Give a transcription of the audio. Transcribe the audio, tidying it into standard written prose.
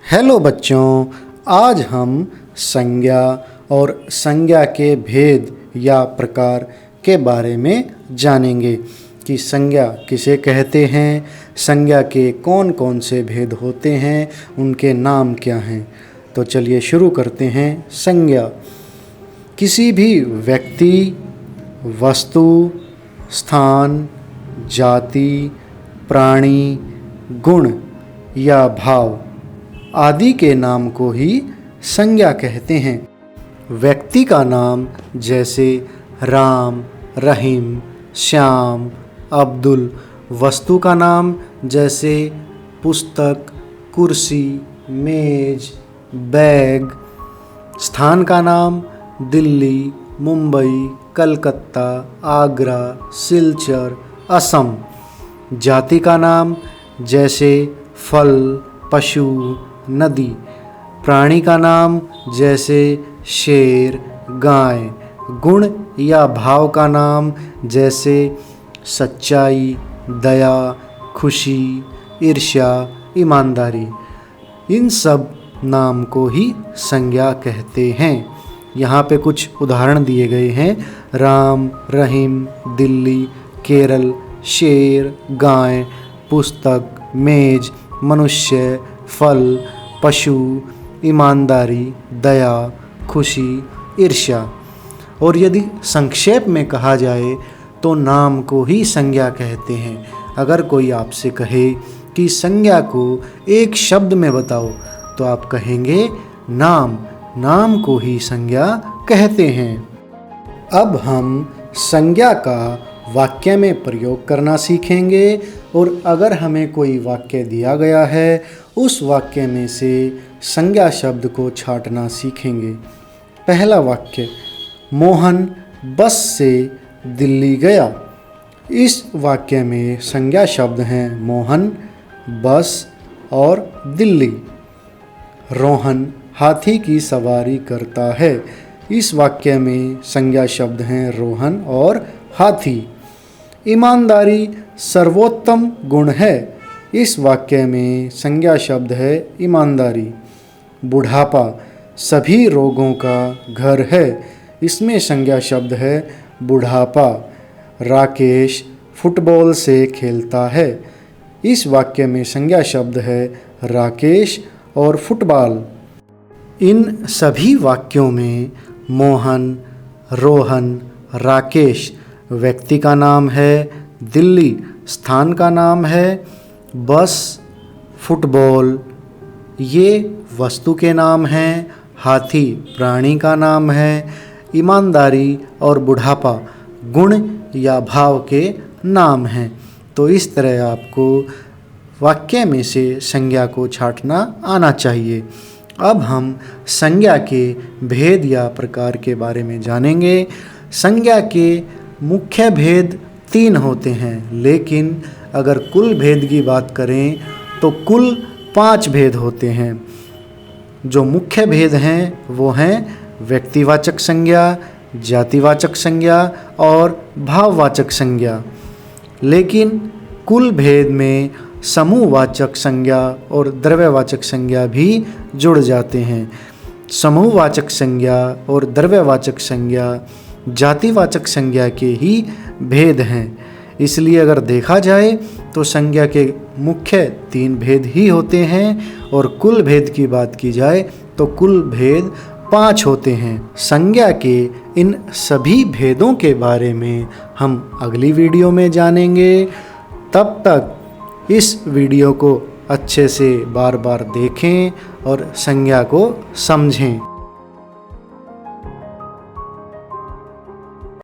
Hello बच्चों, आज हम संज्ञा और संज्ञा के भेद या प्रकार के बारे में जानेंगे कि संज्ञा किसे कहते हैं, संज्ञा के कौन कौन से भेद होते हैं, उनके नाम क्या हैं। तो चलिए शुरू करते हैं। संज्ञा किसी भी व्यक्ति, वस्तु, स्थान, जाति, प्राणी, गुण या भाव आदि के नाम को ही संज्ञा कहते हैं। व्यक्ति का नाम जैसे राम, रहीम, श्याम, अब्दुल। वस्तु का नाम जैसे पुस्तक, कुर्सी, मेज, बैग। स्थान का नाम दिल्ली, मुंबई, कलकत्ता, आगरा, सिलचर, असम। जाति का नाम जैसे फल, पशु, नदी। प्राणी का नाम जैसे शेर, गाय। गुण या भाव का नाम जैसे सच्चाई, दया, खुशी, ईर्ष्या, ईमानदारी। इन सब नाम को ही संज्ञा कहते हैं। यहाँ पे कुछ उदाहरण दिए गए हैं। राम, रहीम, दिल्ली, केरल, शेर, गाय, पुस्तक, मेज, मनुष्य, फल, पशु, ईमानदारी, दया, खुशी, ईर्ष्या। और यदि संक्षेप में कहा जाए तो नाम को ही संज्ञा कहते हैं। अगर कोई आपसे कहे कि संज्ञा को एक शब्द में बताओ तो आप कहेंगे नाम। नाम को ही संज्ञा कहते हैं। अब हम संज्ञा का वाक्य में प्रयोग करना सीखेंगे और अगर हमें कोई वाक्य दिया गया है उस वाक्य में से संज्ञा शब्द को छांटना सीखेंगे। पहला वाक्य, मोहन बस से दिल्ली गया। इस वाक्य में संज्ञा शब्द हैं मोहन, बस और दिल्ली। रोहन हाथी की सवारी करता है। इस वाक्य में संज्ञा शब्द हैं रोहन और हाथी। ईमानदारी सर्वोत्तम गुण है। इस वाक्य में संज्ञा शब्द है ईमानदारी। बुढ़ापा सभी रोगों का घर है। इसमें संज्ञा शब्द है बुढ़ापा। राकेश फुटबॉल से खेलता है। इस वाक्य में संज्ञा शब्द है राकेश और फुटबॉल। इन सभी वाक्यों में मोहन, रोहन, राकेश व्यक्ति का नाम है, दिल्ली स्थान का नाम है, बस, फुटबॉल ये वस्तु के नाम हैं, हाथी प्राणी का नाम है, ईमानदारी और बुढ़ापा गुण या भाव के नाम हैं। तो इस तरह आपको वाक्य में से संज्ञा को छांटना आना चाहिए। अब हम संज्ञा के भेद या प्रकार के बारे में जानेंगे। संज्ञा के मुख्य भेद 3 होते हैं, लेकिन अगर कुल भेद की बात करें तो कुल 5 भेद होते हैं। जो मुख्य भेद हैं वो हैं व्यक्तिवाचक संज्ञा, जातिवाचक संज्ञा और भाववाचक संज्ञा। लेकिन कुल भेद में समूहवाचक संज्ञा और द्रव्यवाचक संज्ञा भी जुड़ जाते हैं। समूहवाचक संज्ञा और द्रव्यवाचक संज्ञा जातिवाचक संज्ञा के ही भेद हैं। इसलिए अगर देखा जाए तो संज्ञा के मुख्य 3 भेद ही होते हैं और कुल भेद की बात की जाए तो कुल भेद 5 होते हैं। संज्ञा के इन सभी भेदों के बारे में हम अगली वीडियो में जानेंगे। तब तक इस वीडियो को अच्छे से बार बार देखें और संज्ञा को समझें।